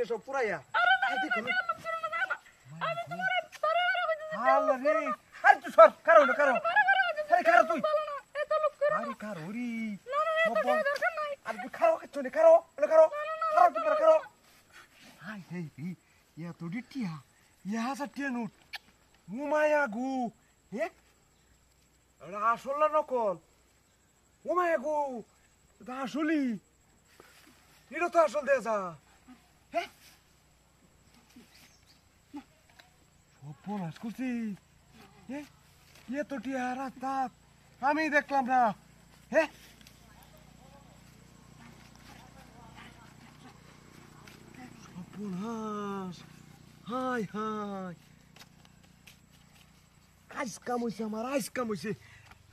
সব পুরাইয়া আসল না নকল ও মায়া গো আসলি এটা তো আসল দেয়া যা সর্বনাশ করছি তো টিয়া রাস্তা আমি দেখলাম না সর্বনাশ হাই হাই আজ কাম হয়েছে আমার আজ কাম হয়েছে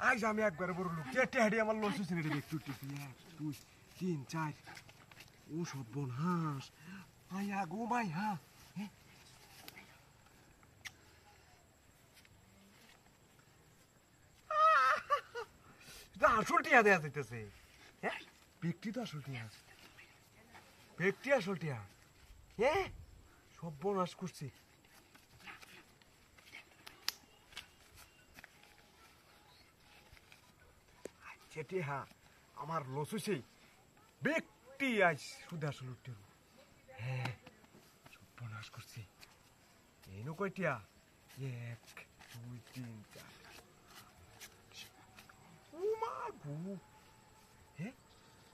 আজ আমি একবারে বড় লোক টেটে হাড়ি আমার লস হয়েছে রে একটু এক দুই তিন চার ও সর্বনাশ মাইয়া গো মাইয়া আসল টিয়া দেয়া যাইতেছে হ্যাঁ ব্যক্তি তো আসল টিয়া ব্যক্তি আসল টিয়া সর্বনাশ করছি টিয়া আমার লস হয়েছে ব্যক্তি আজ শুধু আসল হ্যাঁ সর্বনাশ করছি এই কয়টিয়া এক দুই তিন চার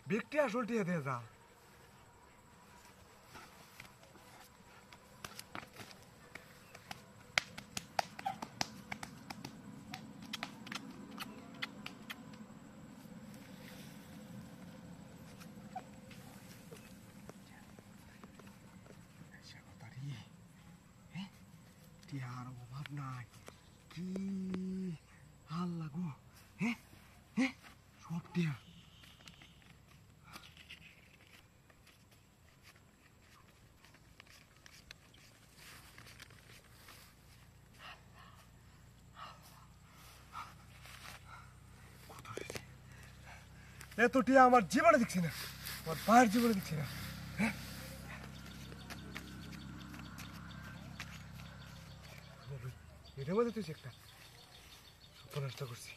ব্যক্তি আসল টিয়া দেয়া যা টিয়ার অভাব নাই কি হাল লাগো সব টিয়া এত টিয়া আমার জীবনে দেখছি না আমার পায়ের জীবনে দেখছি না এটার মধ্যে তুই একটা সর্বনাশটা করছি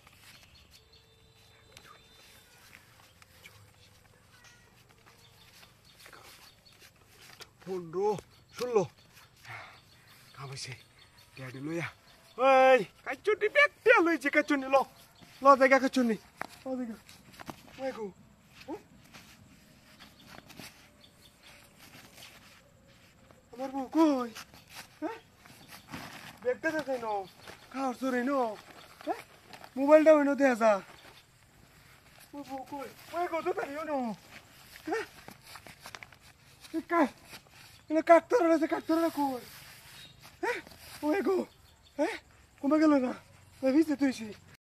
15 16 কামছে ড্যাডি লইয়া ওই কাচুনি ব্যাগটা লইছে কাচুনি ল দেখা কাচুনি ল দেখা ওই গো আমার বউ কই ব্যাগটা দেখাই ন খাওয়ার চোরে ন মোবাইলটা হইন দেখা যা ওই বউ কই ওই গো তো তারিও ন কাকতরা কই ওই গো কমে গেল না ভিজতে তুইছি